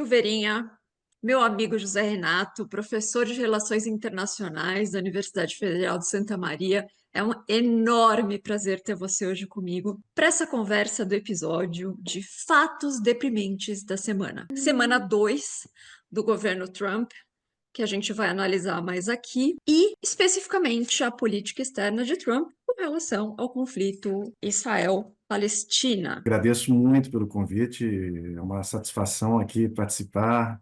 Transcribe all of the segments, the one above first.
Silveirinha, meu amigo José Renato, professor de Relações Internacionais da Universidade Federal de Santa Maria. É um enorme prazer ter você hoje comigo para essa conversa do episódio de fatos deprimentes da semana. Semana 2 do governo Trump, que a gente vai analisar mais aqui, e especificamente a política externa de Trump com relação ao conflito Israel-Palestina. Agradeço muito pelo convite, é uma satisfação aqui participar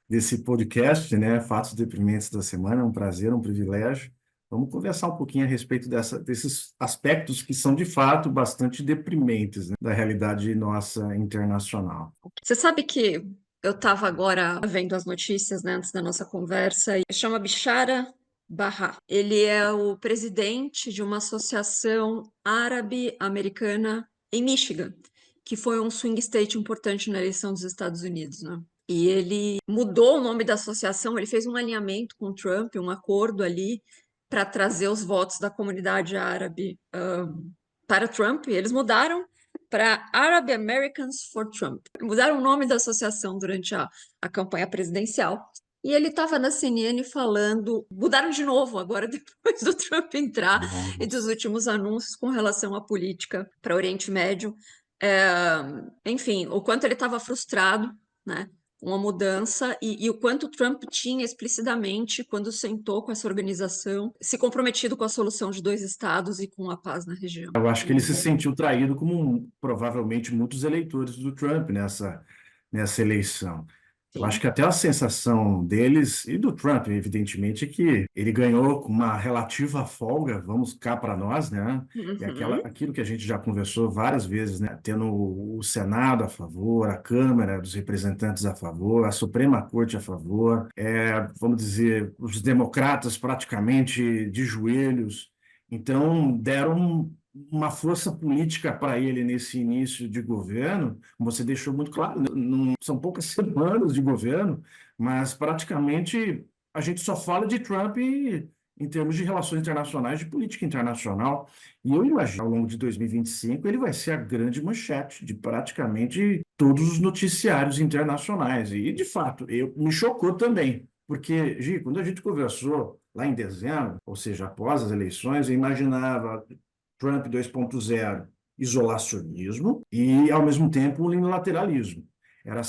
desse podcast, né? Fatos deprimentes da semana, é um prazer, um privilégio. Vamos conversar um pouquinho a respeito desses aspectos que são, de fato, bastante deprimentes, né, da realidade nossa internacional. Você sabe que eu estava agora vendo as notícias, né, antes da nossa conversa, e chama Bishara Bahá. Ele é o presidente de uma associação árabe-americana em Michigan, que foi um swing state importante na eleição dos Estados Unidos, né? E ele mudou o nome da associação, ele fez um alinhamento com o Trump, um acordo ali para trazer os votos da comunidade árabe para Trump, e eles mudaram para Arab Americans for Trump. Mudaram o nome da associação durante a campanha presidencial. E ele estava na CNN falando, mudaram de novo agora, depois do Trump entrar e dos últimos anúncios com relação à política para o Oriente Médio. Enfim, o quanto ele estava frustrado, né, com a mudança e o quanto Trump tinha explicitamente, quando sentou com essa organização, se comprometido com a solução de dois estados e com a paz na região. Eu acho que ele se sentiu traído, como provavelmente muitos eleitores do Trump nessa eleição. Eu acho que até a sensação deles e do Trump, evidentemente, é que ele ganhou com uma relativa folga, vamos cá para nós, né? E aquilo que a gente já conversou várias vezes, né? Tendo o Senado a favor, a Câmara dos Representantes a favor, a Suprema Corte a favor, vamos dizer, os democratas praticamente de joelhos. Então, deram uma força política para ele nesse início de governo, como você deixou muito claro, não são poucas semanas de governo, mas praticamente a gente só fala de Trump em termos de relações internacionais, de política internacional. E eu imagino, ao longo de 2025, ele vai ser a grande manchete de praticamente todos os noticiários internacionais. E, de fato, me chocou também, porque, Gi, quando a gente conversou lá em dezembro, ou seja, após as eleições, eu imaginava Trump 2.0, isolacionismo e, ao mesmo tempo, unilateralismo. Eram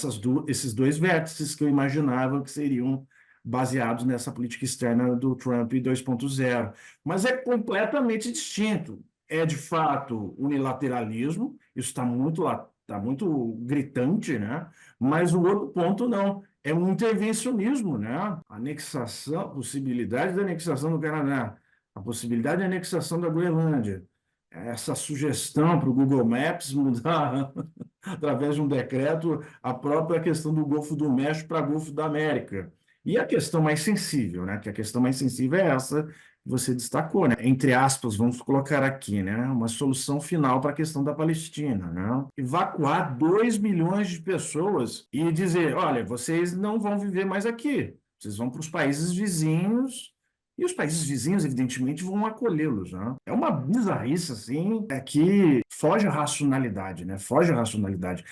esses dois vértices que eu imaginava que seriam baseados nessa política externa do Trump 2.0. Mas é completamente distinto. É, de fato, unilateralismo, isso está muito gritante, né? Mas o outro ponto não. É um intervencionismo, né? Anexação, possibilidade da anexação do Canadá, a possibilidade de anexação da Groenlândia, essa sugestão para o Google Maps mudar, através de um decreto, a própria questão do Golfo do México para Golfo da América. E a questão mais sensível, né? Que a questão mais sensível é essa que você destacou, né? Entre aspas, vamos colocar aqui, né? Uma solução final para a questão da Palestina, né? Evacuar 2 milhões de pessoas e dizer, olha, vocês não vão viver mais aqui, vocês vão para os países vizinhos. E os países vizinhos, evidentemente, vão acolhê-los, né? É uma bizarrice, assim, que foge à racionalidade, né? Foge à racionalidade.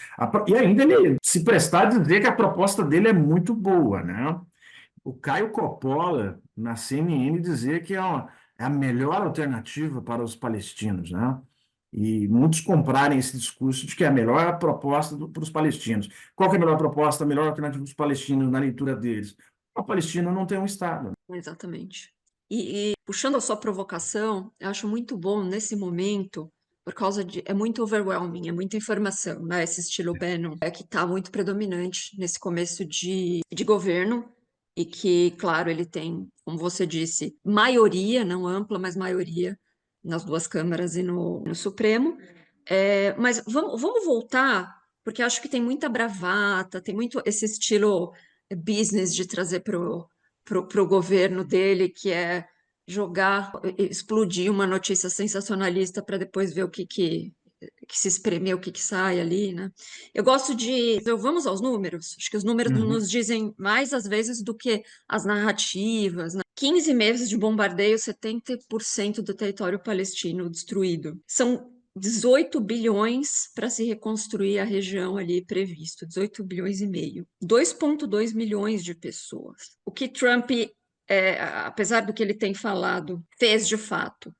E ainda ele se prestar a dizer que a proposta dele é muito boa, né? O Caio Coppola, na CNN, dizer que é a melhor alternativa para os palestinos, né? E muitos comprarem esse discurso de que é a melhor proposta para os palestinos. Qual que é a melhor proposta, a melhor alternativa para os palestinos na leitura deles? A Palestina não tem um Estado. Exatamente. E puxando a sua provocação, eu acho muito bom nesse momento, por causa de. É muito overwhelming, é muita informação, né? Esse estilo Bannon é que está muito predominante nesse começo de governo, e que, claro, ele tem, como você disse, maioria, não ampla, mas maioria nas duas câmaras e no Supremo. Mas vamos voltar, porque acho que tem muita bravata, tem muito esse estilo business de trazer para o governo dele, que é jogar, explodir uma notícia sensacionalista para depois ver o que se espremer, o que sai ali, né? Eu gosto de. Vamos aos números. Acho que os números nos dizem mais às vezes do que as narrativas, né? 15 meses de bombardeio, 70% do território palestino destruído. São 18 bilhões para se reconstruir a região ali previsto, 18 bilhões e meio. 2,2 milhões de pessoas. O que Trump, apesar do que ele tem falado, fez de fato,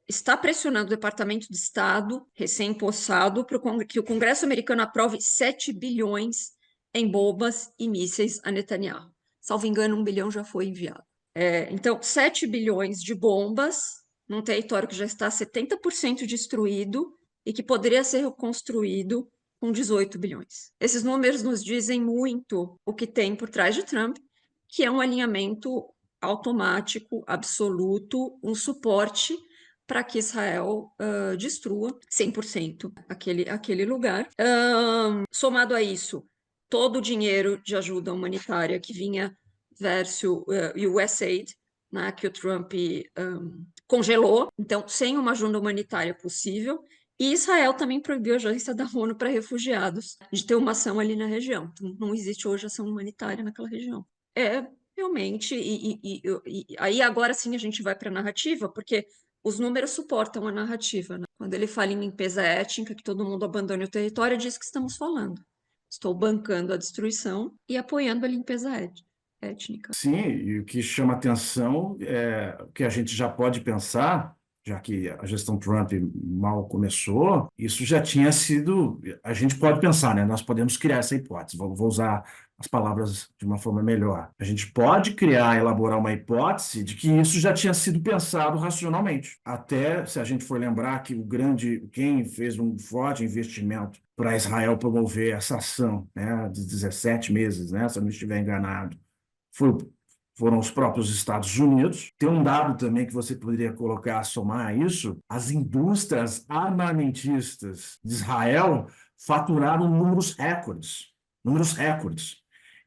está pressionando o Departamento de Estado, recém-possado, para que o Congresso americano aprove 7 bilhões em bombas e mísseis a Netanyahu. Salvo engano, 1 bilhão já foi enviado. Então, 7 bilhões de bombas num território que já está 70% destruído e que poderia ser reconstruído com 18 bilhões. Esses números nos dizem muito o que tem por trás de Trump, que é um alinhamento automático, absoluto, um suporte para que Israel destrua 100% aquele lugar. Somado a isso, todo o dinheiro de ajuda humanitária que vinha versus USAID, né, que o Trump congelou, então sem uma ajuda humanitária possível, e Israel também proibiu a agência da ONU para refugiados de ter uma ação ali na região. Então, não existe hoje ação humanitária naquela região. Realmente, e aí agora sim a gente vai para a narrativa, porque os números suportam a narrativa, né? Quando ele fala em limpeza étnica, que todo mundo abandone o território, é disso que estamos falando. Estou bancando a destruição e apoiando a limpeza étnica. Sim, e o que chama atenção é o que a gente já pode pensar, já que a gestão Trump mal começou, isso já tinha sido. A gente pode pensar, né? Nós podemos criar essa hipótese. Vou usar as palavras de uma forma melhor. A gente pode criar, elaborar uma hipótese de que isso já tinha sido pensado racionalmente. Até se a gente for lembrar que quem fez um forte investimento para Israel promover essa ação, né, de 17 meses, né, se eu não estiver enganado, foram os próprios Estados Unidos. Tem um dado também que você poderia colocar, somar a isso: as indústrias armamentistas de Israel faturaram números recordes, números recordes.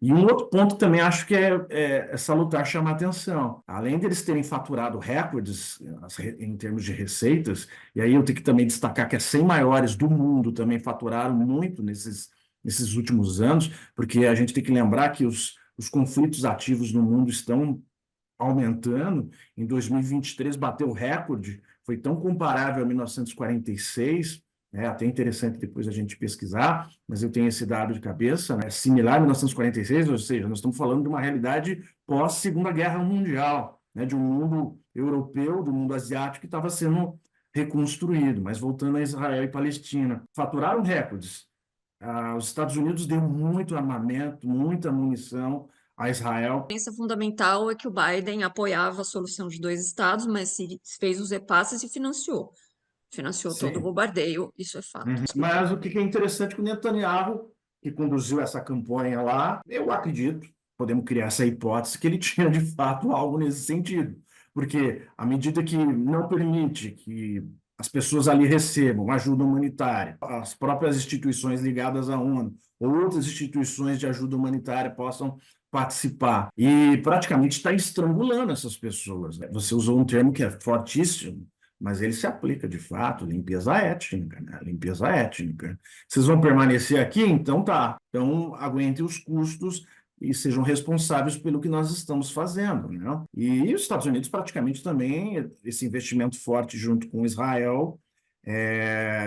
E um outro ponto também acho que é salutar, chamar atenção. Além deles terem faturado recordes em termos de receitas, e aí eu tenho que também destacar que as 100 maiores do mundo também faturaram muito nesses últimos anos, porque a gente tem que lembrar que os conflitos ativos no mundo estão aumentando. Em 2023 bateu o recorde, foi tão comparável a 1946, até interessante depois a gente pesquisar, mas eu tenho esse dado de cabeça, né? Similar a 1946, ou seja, nós estamos falando de uma realidade pós-Segunda Guerra Mundial, né? De um mundo europeu, do mundo asiático que estava sendo reconstruído. Mas voltando a Israel e Palestina, faturaram recordes. Os Estados Unidos deu muito armamento, muita munição a Israel. A diferença fundamental é que o Biden apoiava a solução de dois estados, mas fez os repasses e financiou. Financiou todo o Sim. bombardeio, isso é fato. Mas o que é interessante é que o Netanyahu, que conduziu essa campanha lá, eu acredito, podemos criar essa hipótese, que ele tinha de fato algo nesse sentido. Porque à medida que não permite que as pessoas ali recebam ajuda humanitária, as próprias instituições ligadas à ONU ou outras instituições de ajuda humanitária possam participar. E praticamente está estrangulando essas pessoas, né? Você usou um termo que é fortíssimo, mas ele se aplica de fato, limpeza étnica, né? Limpeza étnica. Vocês vão permanecer aqui? Então tá. Então aguentem os custos e sejam responsáveis pelo que nós estamos fazendo, né? E os Estados Unidos praticamente também, esse investimento forte junto com Israel,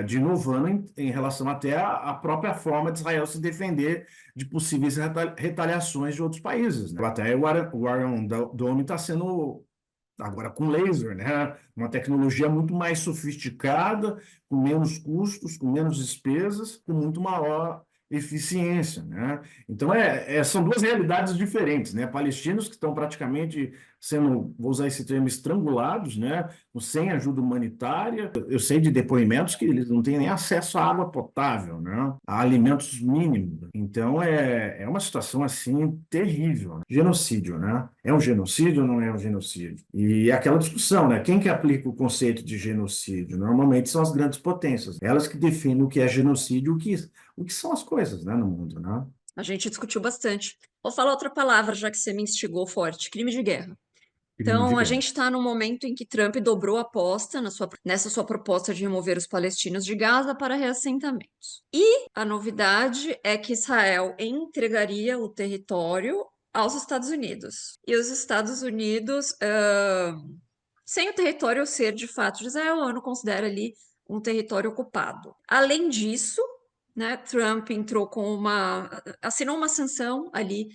de inovando em relação até à própria forma de Israel se defender de possíveis retaliações de outros países, né? Até o Iron Dome está sendo agora com laser, né? Uma tecnologia muito mais sofisticada, com menos custos, com menos despesas, com muito maior eficiência, né? Então, são duas realidades diferentes, né? Palestinos que estão praticamente sendo, vou usar esse termo, estrangulados, né? Sem ajuda humanitária. Eu sei de depoimentos que eles não têm nem acesso à água potável, né? A alimentos mínimos. Então, é uma situação, assim, terrível, né? Genocídio, né? É um genocídio ou não é um genocídio? E é aquela discussão, né? Quem que aplica o conceito de genocídio? Normalmente são as grandes potências. Elas que definem o que é genocídio, o que são as coisas, né, no mundo, né? A gente discutiu bastante. Vou falar outra palavra, já que você me instigou forte: crime de guerra. Crime de Então, a guerra. gente está no momento em que Trump dobrou a aposta nessa sua proposta de remover os palestinos de Gaza para reassentamentos. E a novidade é que Israel entregaria o território aos Estados Unidos. E os Estados Unidos sem o território ser de fato de Israel. A ONU considera ali um território ocupado. Além disso, né, Trump assinou uma sanção ali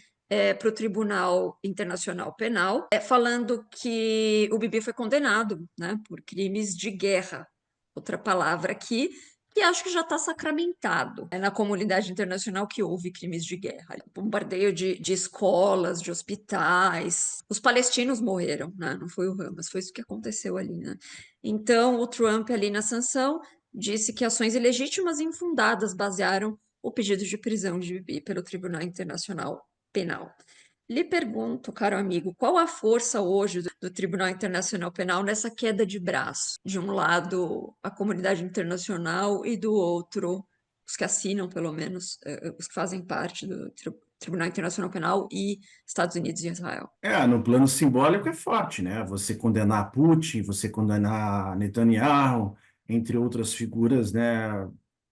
para o Tribunal Internacional Penal, falando que o Bibi foi condenado, né, por crimes de guerra, outra palavra aqui, que acho que já está sacramentado na comunidade internacional que houve crimes de guerra. Bombardeio de escolas, de hospitais. Os palestinos morreram, né? Não foi o Hamas, foi isso que aconteceu ali, né? Então, o Trump ali na sanção disse que ações ilegítimas e infundadas basearam o pedido de prisão de Bibi pelo Tribunal Internacional Penal. Lhe pergunto, caro amigo, qual a força hoje do Tribunal Internacional Penal nessa queda de braço? De um lado, a comunidade internacional e do outro, os que assinam, pelo menos, os que fazem parte do Tribunal Internacional Penal e Estados Unidos e Israel. No plano simbólico é forte, né? Você condenar Putin, você condenar Netanyahu, entre outras figuras, né?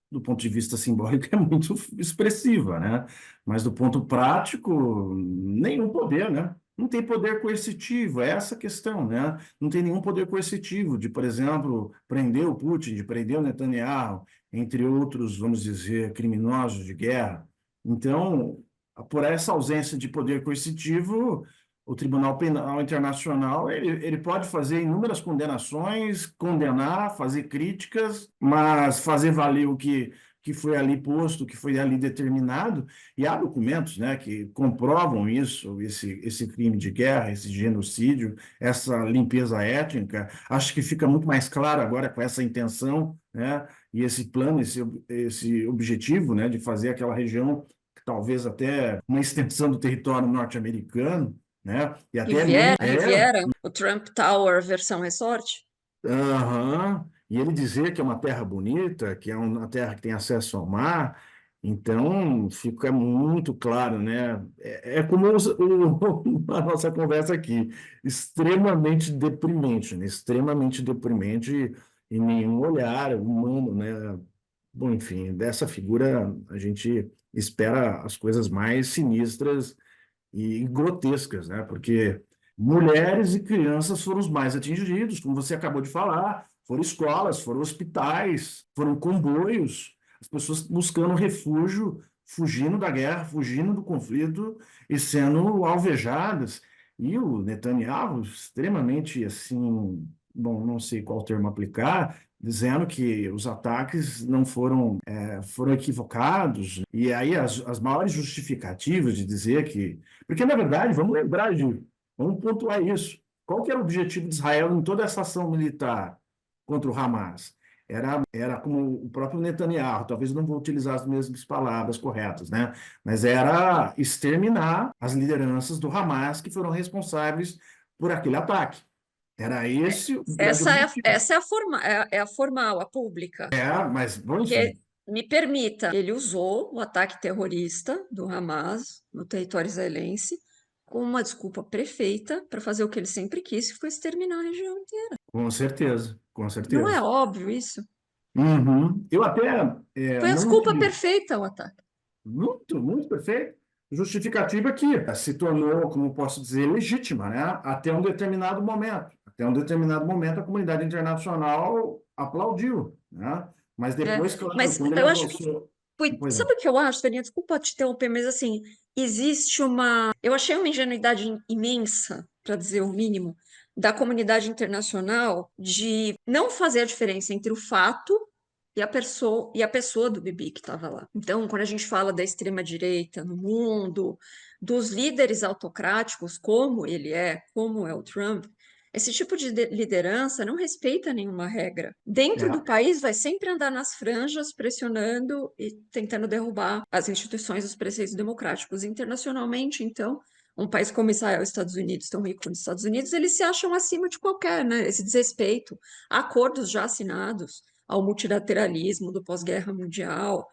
Do ponto de vista simbólico é muito expressiva, né? Mas do ponto prático, nenhum poder, né? Não tem poder coercitivo, é essa a questão, né? Não tem nenhum poder coercitivo de, por exemplo, prender o Putin, de prender o Netanyahu, entre outros, vamos dizer, criminosos de guerra. Então, por essa ausência de poder coercitivo, o Tribunal Penal Internacional ele pode fazer inúmeras condenações, condenar, fazer críticas, mas fazer valer que foi ali posto, que foi ali determinado, e há documentos, né, que comprovam isso, esse crime de guerra, esse genocídio, essa limpeza étnica. Acho que fica muito mais claro agora com essa intenção, né, e esse plano, esse objetivo, né, de fazer aquela região talvez até uma extensão do território norte-americano, né? E até mesmo Riviera, o Trump Tower versão resort. aham. E ele dizer que é uma terra bonita, que é uma terra que tem acesso ao mar, então fica muito claro, né? É como a nossa conversa aqui, extremamente deprimente, né? Extremamente deprimente em nenhum olhar humano, né? Bom, enfim, dessa figura a gente espera as coisas mais sinistras e grotescas, né? Porque mulheres e crianças foram os mais atingidos, como você acabou de falar, foram escolas, foram hospitais, foram comboios, as pessoas buscando refúgio, fugindo da guerra, fugindo do conflito e sendo alvejadas. E o Netanyahu, extremamente assim, bom, não sei qual termo aplicar, dizendo que os ataques não foram equivocados. E aí as maiores justificativas de dizer que porque, na verdade, vamos pontuar isso. Qual que era o objetivo de Israel em toda essa ação militar contra o Hamas? Era como o próprio Netanyahu, talvez eu não vou utilizar as mesmas palavras corretas, né? Mas era exterminar as lideranças do Hamas que foram responsáveis por aquele ataque. Era esse o grande objetivo. Essa é a formal, a pública. Mas, bom, Porque, enfim, me permita, ele usou o ataque terrorista do Hamas no território israelense com uma desculpa perfeita para fazer o que ele sempre quis, que foi exterminar a região inteira. com certeza, com Não é certeza. óbvio isso? Uhum. Eu até Foi a não desculpa utilizo. perfeita o ataque. Muito, muito perfeito. Justificativa que se tornou, como posso dizer, legítima, né? Até um determinado momento. Até um determinado momento, a comunidade internacional aplaudiu, né? Mas depois, claro, Mas quando ele eu acho que avançou. foi. Pois é. Sabe o que eu acho, Ferinha? Desculpa te interromper, mas assim, existe uma. Eu achei uma ingenuidade imensa, para dizer o mínimo, da comunidade internacional de não fazer a diferença entre o fato e a pessoa do Bibi que estava lá. Então, quando a gente fala da extrema-direita no mundo, dos líderes autocráticos, como é o Trump, esse tipo de liderança não respeita nenhuma regra. Dentro do É, país, vai sempre andar nas franjas, pressionando e tentando derrubar as instituições, os preceitos democráticos. Internacionalmente, então, um país como Israel, Estados Unidos, tão rico como os Estados Unidos, eles se acham acima de qualquer, né? Esse desrespeito a acordos já assinados, ao multilateralismo do pós-guerra mundial,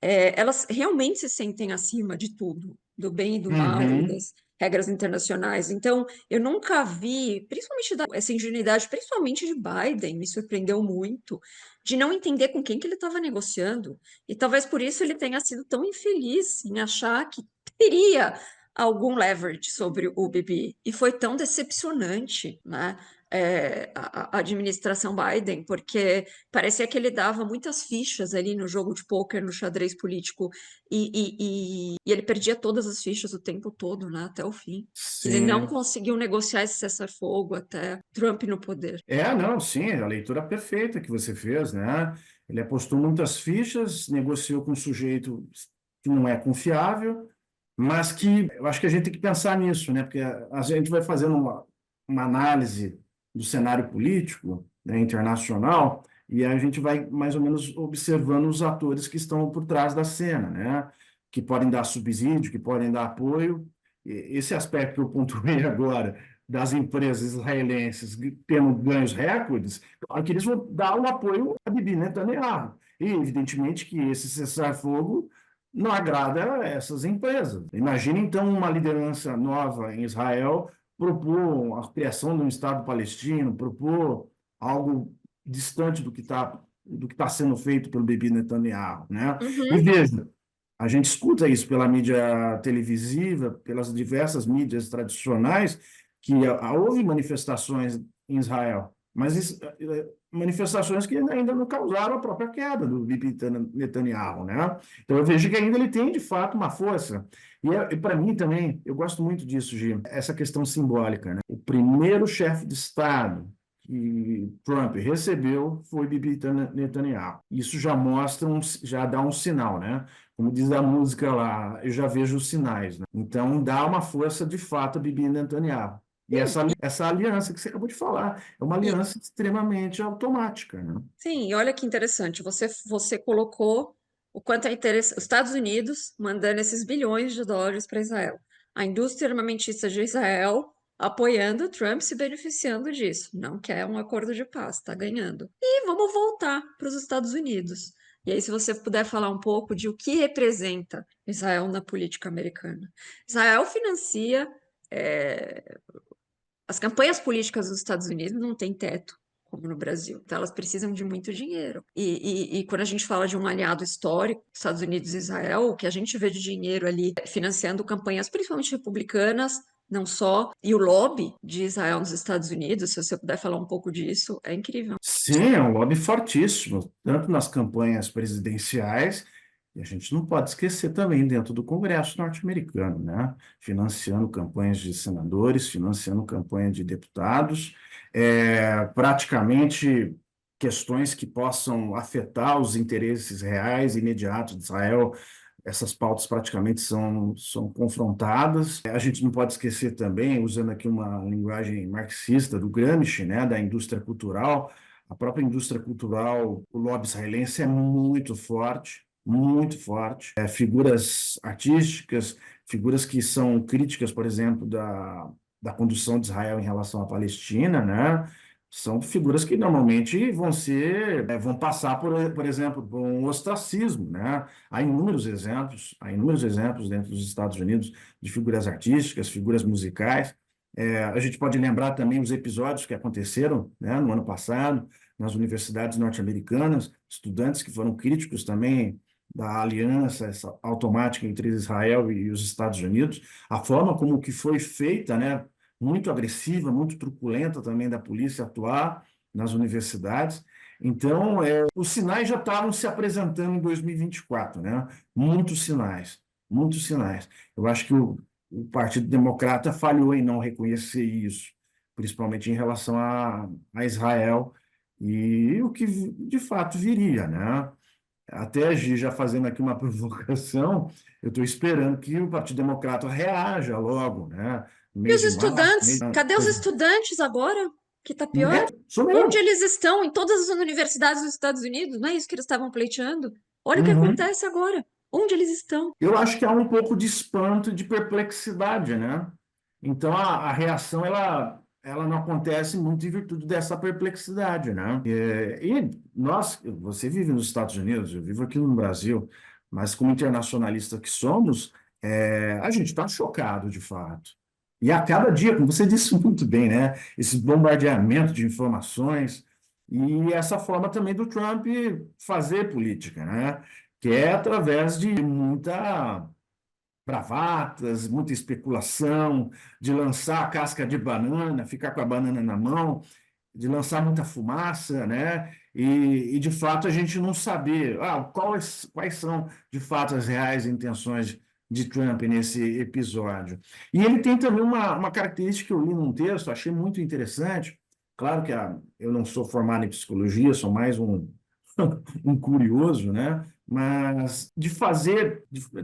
elas realmente se sentem acima de tudo, do bem e do mal e uhum, das regras internacionais. Então, eu nunca vi, principalmente essa ingenuidade, principalmente de Biden, me surpreendeu muito, de não entender com quem que ele estava negociando. E talvez por isso ele tenha sido tão infeliz em achar que teria algum leverage sobre o Bibi. E foi tão decepcionante, né? a administração Biden, porque parecia que ele dava muitas fichas ali no jogo de pôquer, no xadrez político, e ele perdia todas as fichas o tempo todo, né, até o fim. Ele não Sim. conseguiu negociar esse cessar-fogo até Trump no poder. Não, sim, a leitura perfeita que você fez, né? Ele apostou muitas fichas, negociou com um sujeito que não é confiável, mas que eu acho que a gente tem que pensar nisso, né? Porque a gente vai fazendo uma análise do cenário político, né, internacional, e a gente vai mais ou menos observando os atores que estão por trás da cena, né? Que podem dar subsídio, que podem dar apoio. Esse aspecto que eu pontuei agora das empresas israelenses tendo ganhos recordes, claro que eles vão dar o apoio a Bibi Netanyahu. E, evidentemente, que esse cessar-fogo não agrada a essas empresas. Imagine, então, uma liderança nova em Israel propor a criação de um Estado palestino, propor algo distante do que tá sendo feito pelo Bibi Netanyahu, né? E Uhum. veja, a gente escuta isso pela mídia televisiva, pelas diversas mídias tradicionais, que houve manifestações em Israel, mas manifestações que ainda não causaram a própria queda do Bibi Netanyahu, né? Então eu vejo que ainda ele tem, de fato, uma força. E para mim também, eu gosto muito disso, Gi, essa questão simbólica, né? O primeiro chefe de Estado que Trump recebeu foi Bibi Netanyahu. Isso já mostra, já dá um sinal, né? Como diz a música lá, eu já vejo os sinais, né? Então dá uma força de fato a Bibi Netanyahu. E Sim, essa aliança que você acabou de falar é uma e, aliança extremamente automática, né? sim, e olha que interessante, você colocou o quanto é interessante, os Estados Unidos mandando esses bilhões de dólares para Israel, a indústria armamentista de Israel apoiando o Trump, se beneficiando disso, não quer um acordo de paz, está ganhando. E vamos voltar para os Estados Unidos. E aí, se você puder falar um pouco de o que representa Israel na política americana. Israel financia é, as campanhas políticas dos Estados Unidos não têm teto, como no Brasil. Então, elas precisam de muito dinheiro. E quando a gente fala de um aliado histórico, Estados Unidos e Israel, o que a gente vê de dinheiro ali financiando campanhas, principalmente republicanas, não só, e o lobby de Israel nos Estados Unidos, se você puder falar um pouco disso, é incrível. Sim, é um lobby fortíssimo, tanto nas campanhas presidenciais, e a gente não pode esquecer também dentro do Congresso norte-americano, né? Financiando campanhas de senadores, financiando campanha de deputados, praticamente questões que possam afetar os interesses reais e imediatos de Israel. Essas pautas praticamente são confrontadas. A gente não pode esquecer também, usando aqui uma linguagem marxista do Gramsci, né, da indústria cultural, a própria indústria cultural, o lobby israelense é muito forte, muito forte. Figuras artísticas, figuras que são críticas, por exemplo, da condução de Israel em relação à Palestina, né? São figuras que normalmente vão passar por exemplo, por um ostracismo, né? Há inúmeros exemplos dentro dos Estados Unidos de figuras artísticas, figuras musicais. A gente pode lembrar também os episódios que aconteceram, né, no ano passado, nas universidades norte-americanas, estudantes que foram críticos também da aliança essa automática entre Israel e os Estados Unidos, a forma como que foi feita, né, muito agressiva, muito truculenta também da polícia atuar nas universidades. Então, os sinais já estavam se apresentando em 2024, né? Muitos sinais, muitos sinais. Eu acho que o Partido Democrata falhou em não reconhecer isso, principalmente em relação a Israel e o que de fato viria, né? Até Gi, já fazendo aqui uma provocação, eu estou esperando que o Partido Democrata reaja logo, né? No E mês os de março, estudantes? Cadê os estudantes agora? Que tá pior? sou Onde eu. eles estão? Em todas as universidades dos Estados Unidos? Não é isso que eles estavam pleiteando? Olha o que Uhum. acontece agora. Onde eles estão? Eu acho que há um pouco de espanto e de perplexidade, né? Então a reação ela não acontece muito em virtude dessa perplexidade, né? Você vive nos Estados Unidos, eu vivo aqui no Brasil, mas como internacionalista que somos, a gente está chocado de fato. E a cada dia, como você disse muito bem, né? Esse bombardeamento de informações e essa forma também do Trump fazer política, né? Que é através de muita bravatas, muita especulação, de lançar a casca de banana, ficar com a banana na mão. de lançar muita fumaça, né? E de fato a gente não saber quais são de fato as reais intenções de Trump nesse episódio. E ele tem também uma característica que eu li num texto, achei muito interessante. Claro que eu não sou formado em psicologia, sou mais um curioso, né? Mas de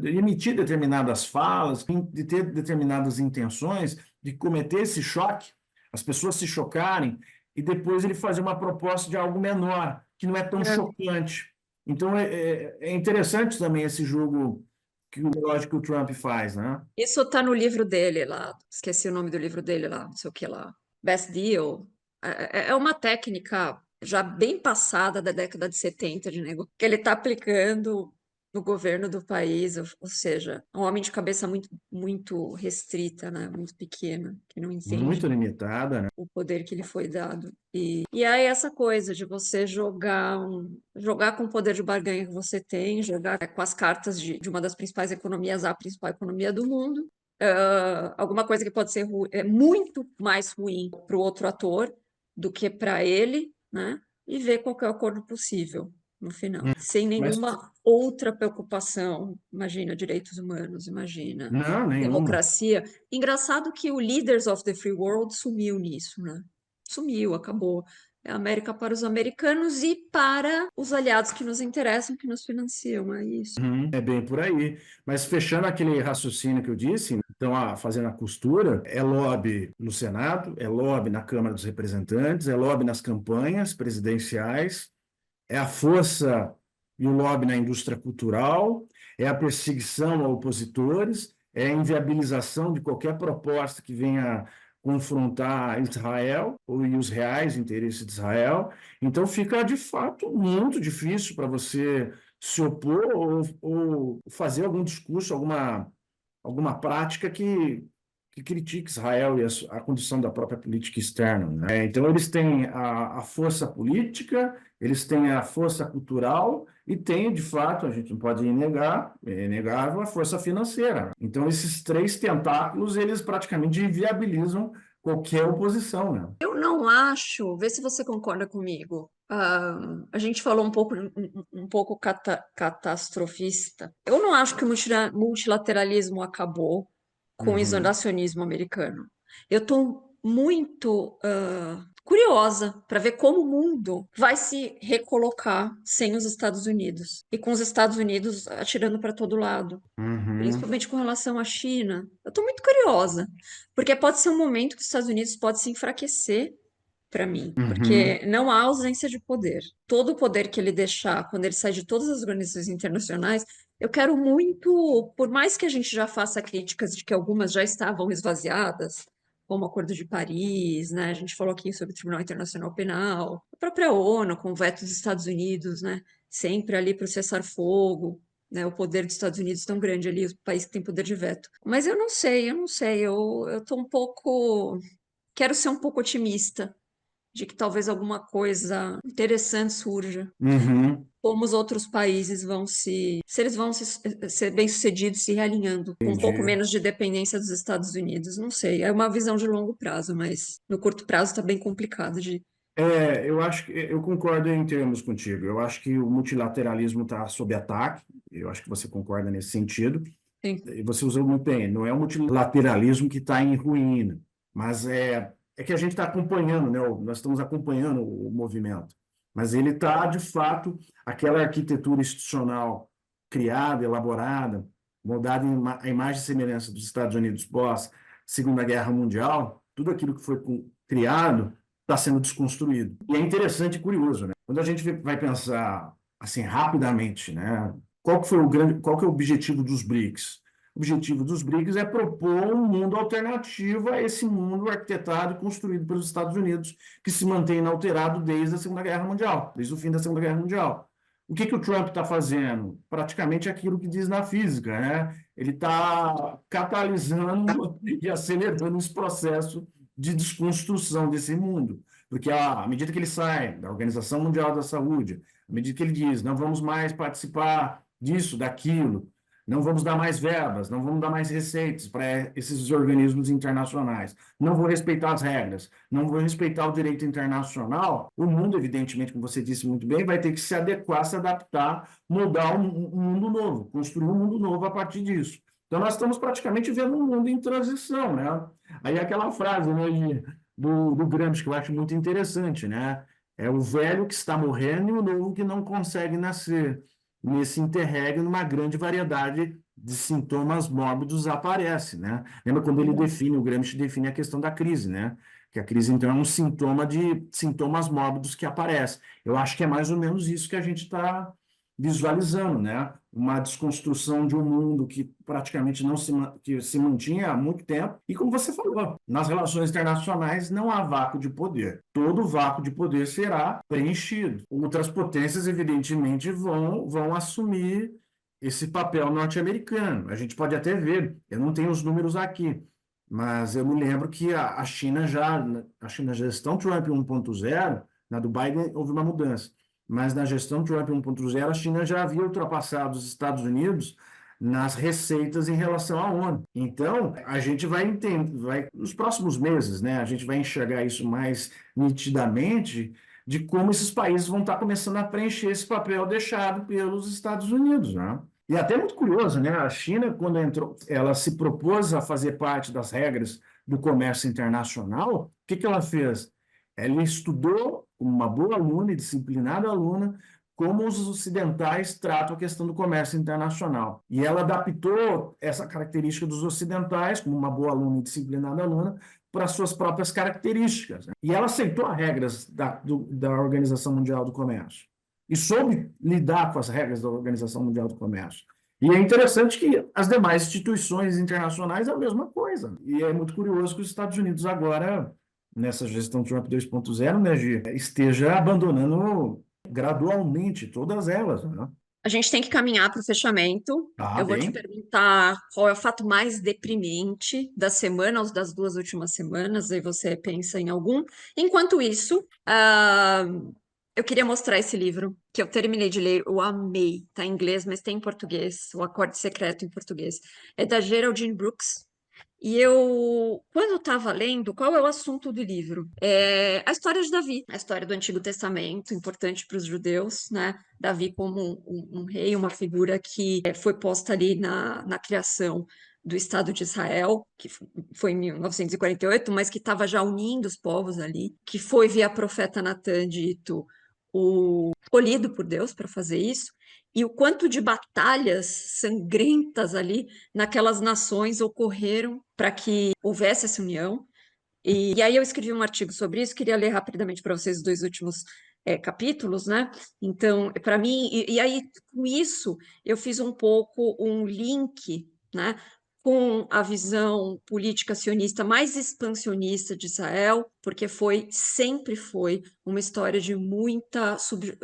emitir determinadas falas, de ter determinadas intenções, de cometer esse choque, as pessoas se chocarem, e depois ele fazer uma proposta de algo menor, que não é tão chocante. Então é interessante também esse jogo que o lógico que o Trump faz, né? Isso tá no livro dele lá, esqueci o nome do livro dele lá, não sei o que lá. Best Deal. É uma técnica já bem passada da década de 70 de negócio, que ele está aplicando no governo do país, ou seja, é um homem de cabeça muito restrita, né? Muito pequena, que não entende Muito limitada, né? o poder que lhe foi dado. E aí essa coisa de você jogar com o poder de barganha que você tem, jogar com as cartas de uma das principais economias, a principal economia do mundo, alguma coisa que pode ser muito mais ruim para o outro ator do que para ele, né? E ver qual que é o acordo possível no final, sem Mas nenhuma outra preocupação. Imagina direitos humanos, imagina não, nenhuma. democracia. Engraçado que o Leaders of the Free World sumiu nisso, né? Sumiu, acabou. É a América para os americanos e para os aliados que nos interessam, que nos financiam, é isso. É bem por aí. Mas fechando aquele raciocínio que eu disse, então, fazendo a costura, é lobby no Senado, é lobby na Câmara dos Representantes, é lobby nas campanhas presidenciais, é a força e o lobby na indústria cultural, é a perseguição a opositores, é a inviabilização de qualquer proposta que venha confrontar Israel e os reais interesses de Israel. Então fica, de fato, muito difícil para você se opor ou fazer algum discurso, alguma prática que critique Israel e a condição da própria política externa, né? Então, eles têm a força política, eles têm a força cultural e têm, de fato, a gente não pode negar, é inegável, a força financeira. Então, esses três tentáculos, eles praticamente inviabilizam qualquer oposição, né? Eu não acho, vê se você concorda comigo. A gente falou um pouco catastrofista. Eu não acho que o multilateralismo acabou com o Uhum, isolacionismo americano. Eu estou muito curiosa para ver como o mundo vai se recolocar sem os Estados Unidos e com os Estados Unidos atirando para todo lado, uhum, principalmente com relação à China. Eu estou muito curiosa, porque pode ser um momento que os Estados Unidos pode se enfraquecer para mim, uhum, porque não há ausência de poder. Todo o poder que ele deixar quando ele sai de todas as organizações internacionais, eu quero muito, por mais que a gente já faça críticas de que algumas já estavam esvaziadas, como o Acordo de Paris, né? A gente falou aqui sobre o Tribunal Internacional Penal, a própria ONU com o veto dos Estados Unidos, né? Sempre ali para o cessar-fogo, né? O poder dos Estados Unidos tão grande ali, o país que tem poder de veto. Mas eu não sei, eu tô um pouco, quero ser um pouco otimista de que talvez alguma coisa interessante surja. uhum. Como os outros países se eles vão ser bem-sucedidos se realinhando com um pouco Entendi. menos de dependência dos Estados Unidos. Não sei, é uma visão de longo prazo, mas no curto prazo está bem complicado de. Eu acho que eu concordo em termos contigo. Eu acho que o multilateralismo está sob ataque. Eu acho que você concorda nesse sentido. Sim. E você usou muito bem. Não é o multilateralismo que está em ruína, mas é que a gente está acompanhando, né? Nós estamos acompanhando o movimento. Mas ele está, de fato, aquela arquitetura institucional criada, elaborada, moldada à imagem e semelhança dos Estados Unidos pós Segunda Guerra Mundial, tudo aquilo que foi criado está sendo desconstruído. E é interessante e curioso, né? Quando a gente vai pensar assim rapidamente, né? Qual que é o objetivo dos BRICS? O objetivo dos BRICS é propor um mundo alternativo a esse mundo arquitetado e construído pelos Estados Unidos, que se mantém inalterado desde a Segunda Guerra Mundial, desde o fim da Segunda Guerra Mundial. O que o Trump está fazendo? Praticamente aquilo que diz na física, né? Ele está catalisando e acelerando esse processo de desconstrução desse mundo. Porque à medida que ele sai da Organização Mundial da Saúde, à medida que ele diz, não vamos mais participar disso, daquilo, não vamos dar mais verbas, não vamos dar mais receitas para esses organismos internacionais, não vou respeitar as regras, não vou respeitar o direito internacional, o mundo, evidentemente, como você disse muito bem, vai ter que se adequar, se adaptar, mudar um mundo novo, construir um mundo novo a partir disso. Então, nós estamos praticamente vendo um mundo em transição, né? Aí aquela frase, né, do Gramsci, que eu acho muito interessante, né? É o velho que está morrendo e o novo que não consegue nascer. Nesse interregno, uma grande variedade de sintomas mórbidos aparece, né? Lembra quando ele define, o Gramsci define a questão da crise, né? Que a crise, então, é um sintoma de sintomas mórbidos que aparecem. Eu acho que é mais ou menos isso que a gente está visualizando, né? Uma desconstrução de um mundo que praticamente não que se mantinha há muito tempo. E como você falou, nas relações internacionais não há vácuo de poder. Todo vácuo de poder será preenchido. Outras potências, evidentemente, vão assumir esse papel norte-americano. A gente pode até ver, eu não tenho os números aqui, mas eu me lembro que a China já, na gestão Trump 1.0, na do Biden, houve uma mudança. Mas na gestão Trump 1.0, a China já havia ultrapassado os Estados Unidos nas receitas em relação à ONU. Então, a gente vai entender, nos próximos meses, né, a gente vai enxergar isso mais nitidamente de como esses países vão estar começando a preencher esse papel deixado pelos Estados Unidos, né? E até muito curioso, né? A China, quando entrou, ela se propôs a fazer parte das regras do comércio internacional. O que que ela fez? Ela estudou, como uma boa aluna e disciplinada aluna, como os ocidentais tratam a questão do comércio internacional. E ela adaptou essa característica dos ocidentais, como uma boa aluna e disciplinada aluna, para suas próprias características, né? E ela aceitou as regras da Organização Mundial do Comércio e soube lidar com as regras da Organização Mundial do Comércio. E é interessante que as demais instituições internacionais é a mesma coisa. E é muito curioso que os Estados Unidos agora, nessa gestão Trump 2.0, né, Gi, esteja abandonando gradualmente todas elas, né? A gente tem que caminhar para o fechamento. Ah, Eu vou te bem. perguntar qual é o fato mais deprimente da semana ou das duas últimas semanas, aí você pensa em algum. Enquanto isso, eu queria mostrar esse livro que eu terminei de ler, eu amei. Tá em inglês, mas tem em português, O Acorde Secreto em português. É da Geraldine Brooks. E eu, quando eu estava lendo, qual é o assunto do livro? É a história de Davi, a história do Antigo Testamento, importante para os judeus, né? Davi como um rei, uma figura que foi posta ali na criação do Estado de Israel, que foi em 1948, mas que estava já unindo os povos ali, que foi via profeta Natan dito o escolhido por Deus para fazer isso, e o quanto de batalhas sangrentas ali naquelas nações ocorreram para que houvesse essa união. E aí eu escrevi um artigo sobre isso, queria ler rapidamente para vocês os dois últimos capítulos, né? Então, para mim, e aí com isso eu fiz um pouco um link, né? Com a visão política sionista mais expansionista de Israel, porque sempre foi uma história de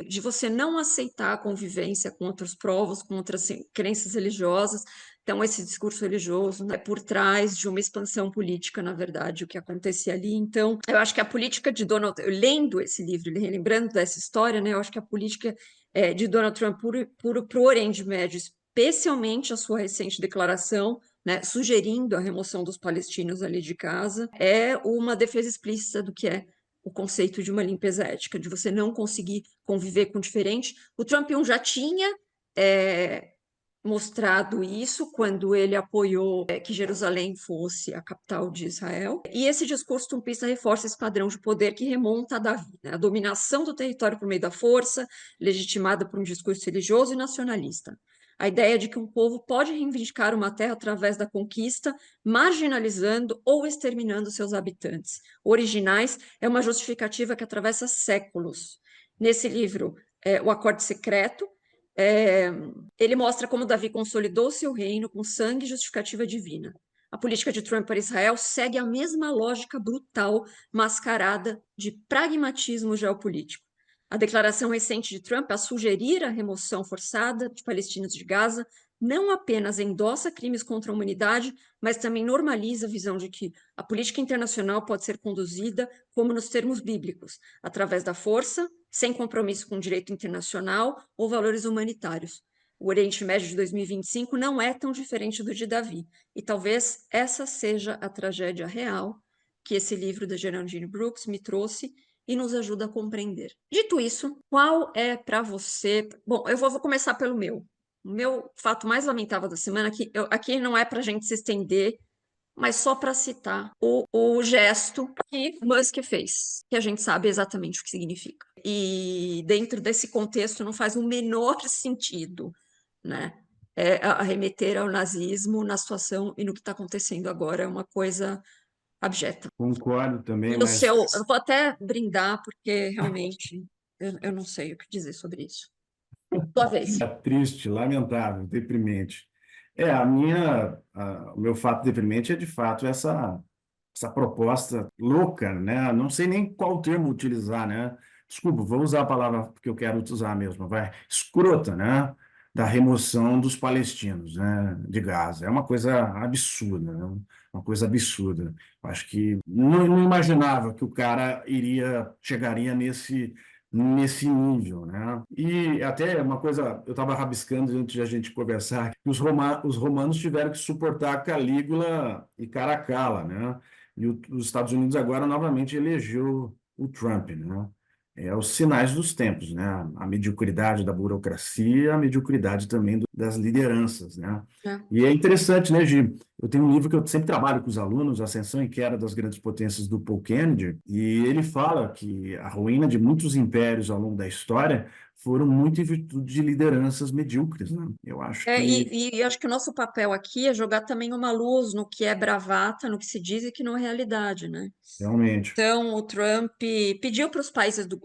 de você não aceitar a convivência com outros povos, com outras crenças religiosas. Então, esse discurso religioso, né, por trás de uma expansão política, na verdade, o que acontecia ali. Então, eu acho que a política de Donald, lendo esse livro, relembrando dessa história, né, eu acho que a política de Donald Trump para o Oriente Médio, especialmente a sua recente declaração, né, sugerindo a remoção dos palestinos ali de Gaza, é uma defesa explícita do que é o conceito de uma limpeza ética, de você não conseguir conviver com o diferente. O Trump 1 já tinha mostrado isso quando ele apoiou que Jerusalém fosse a capital de Israel. E esse discurso trumpista reforça esse padrão de poder que remonta a Davi, né? A dominação do território por meio da força, legitimada por um discurso religioso e nacionalista. A ideia de que um povo pode reivindicar uma terra através da conquista, marginalizando ou exterminando seus habitantes. Originais é uma justificativa que atravessa séculos. Nesse livro, O Acorde Secreto, é, ele mostra como Davi consolidou seu reino com sangue e justificativa divina. A política de Trump para Israel segue a mesma lógica brutal, mascarada de pragmatismo geopolítico. A declaração recente de Trump a sugerir a remoção forçada de palestinos de Gaza não apenas endossa crimes contra a humanidade, mas também normaliza a visão de que a política internacional pode ser conduzida como nos termos bíblicos, através da força, sem compromisso com o direito internacional ou valores humanitários. o Oriente Médio de 2025 não é tão diferente do de Davi. E talvez essa seja a tragédia real que esse livro da Geraldine Brooks me trouxe e nos ajuda a compreender. Dito isso, qual é para você... Bom, eu vou começar pelo meu. O meu fato mais lamentável da semana, que aqui não é para a gente se estender, mas só para citar o gesto que Musk fez, que a gente sabe exatamente o que significa. E dentro desse contexto não faz o menor sentido, né? Arremeter ao nazismo na situação e no que está acontecendo agora é uma coisa abjeta. Concordo também, E o mas seu, eu vou até brindar, porque realmente eu não sei o que dizer sobre isso. Tua vez. é triste, lamentável, deprimente. O meu fato deprimente é de fato essa proposta louca, né? Não sei nem qual termo utilizar, né? Desculpa, vou usar a palavra que eu quero usar mesmo, vai, escrota, né? Da remoção dos palestinos, né? De Gaza. É uma coisa absurda, né? Uma coisa absurda. Acho que não imaginava que o cara chegaria nesse nível, né? E até uma coisa, eu estava rabiscando antes de a gente conversar, que os romanos tiveram que suportar Calígula e Caracalla, né? E os Estados Unidos agora novamente elegeu o Trump, né? É os sinais dos tempos, né? A mediocridade da burocracia, a mediocridade também das lideranças, né? É. E é interessante, né, Gi? Eu tenho um livro que eu sempre trabalho com os alunos, Ascensão e Queda das Grandes Potências, do Paul Kennedy, e ele fala que a ruína de muitos impérios ao longo da história foram muito em virtude de lideranças medíocres, né? Eu acho que E acho que o nosso papel aqui é jogar também uma luz no que é bravata, no que se diz e que não é realidade, né? realmente. Então, o Trump pediu para os países do...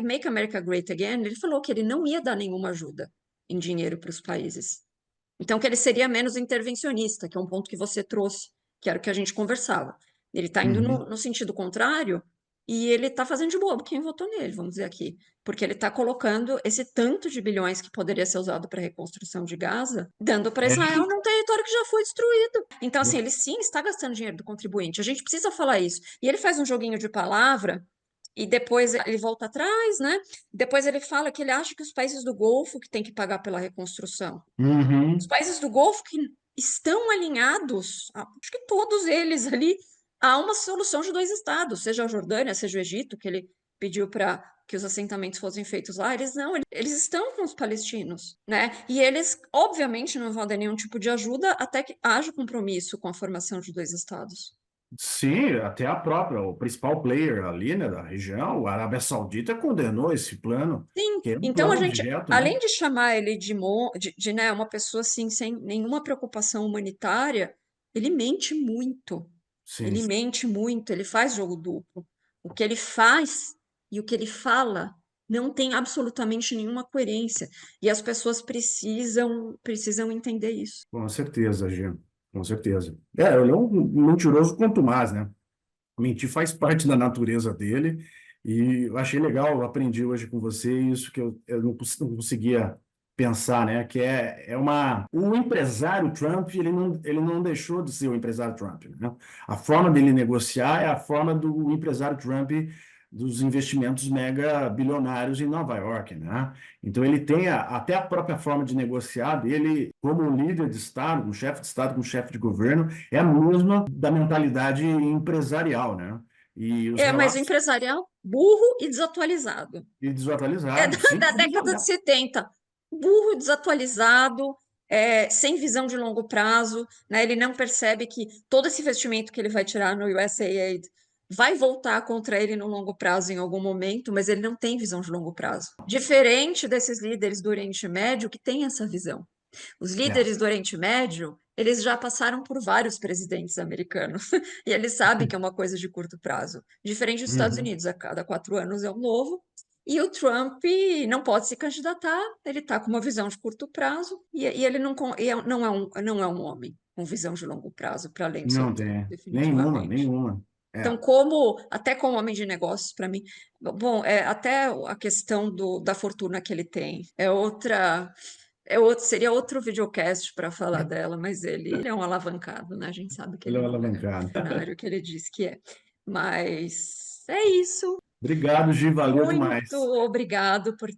Make America Great Again, ele falou que ele não ia dar nenhuma ajuda em dinheiro para os países. Então, que ele seria menos intervencionista, que é um ponto que você trouxe, que era o que a gente conversava. Ele está indo Uhum. no sentido contrário e ele está fazendo de bobo quem votou nele, vamos dizer aqui. Porque ele está colocando esse tanto de bilhões que poderia ser usado para a reconstrução de Gaza, dando para É, Israel num território que já foi destruído. Então, assim, ele sim está gastando dinheiro do contribuinte. A gente precisa falar isso. E ele faz um joguinho de palavra e depois ele volta atrás, né? Depois ele fala que ele acha que os países do Golfo que têm que pagar pela reconstrução. Os uhum. países do Golfo que estão alinhados, acho que todos eles ali, a uma solução de dois estados, seja a Jordânia, seja o Egito, que ele pediu para que os assentamentos fossem feitos lá, eles não, eles estão com os palestinos, né? E eles, obviamente, não vão dar nenhum tipo de ajuda até que haja compromisso com a formação de dois estados. Sim, até o principal player ali, né, da região, a Arábia Saudita condenou esse plano, Sim, que é um então a plano gente, objeto, né? além de chamar ele de, né, uma pessoa assim, sem nenhuma preocupação humanitária, ele mente muito. Sim. Ele mente muito, ele faz jogo duplo. O que ele faz e o que ele fala não tem absolutamente nenhuma coerência. E as pessoas precisam entender isso. Com certeza, Gil. Com certeza. Ele é um mentiroso contumaz, né? Mentir faz parte da natureza dele. E eu achei legal, eu aprendi hoje com você isso que eu não conseguia pensar, né? Que o empresário Trump, ele não deixou de ser o empresário Trump, né? A forma dele negociar é a forma do empresário Trump dos investimentos mega bilionários em Nova York, né? Então ele tem até a própria forma de negociar dele como líder de Estado, como chefe de Estado, como chefe de governo, é a mesma da mentalidade empresarial, né? E os Mas o relatos empresarial burro e desatualizado. É da, desatualizados, sim, da década de 70. Burro, desatualizado, sem visão de longo prazo, né? Ele não percebe que todo esse investimento que ele vai tirar no USAID vai voltar contra ele no longo prazo em algum momento, mas ele não tem visão de longo prazo. Diferente desses líderes do Oriente Médio que têm essa visão. Os é. líderes do Oriente Médio, eles já passaram por vários presidentes americanos e eles sabem que é uma coisa de curto prazo. Diferente dos Estados Uhum. Unidos, a cada 4 anos é um novo. E o Trump não pode se candidatar, ele está com uma visão de curto prazo e ele não é um homem com visão de longo prazo, para além do seu Não tempo, tem. Nenhuma, definitivamente. nenhuma. Então, É. até como homem de negócios, para mim, bom, até a questão da fortuna que ele tem seria outro videocast para falar dela, mas ele é um alavancado, né? A gente sabe que Ele é ele um não é alavancado. milionário, que ele diz que é. Mas é isso. Obrigado, Gi, valeu Muito demais. obrigado por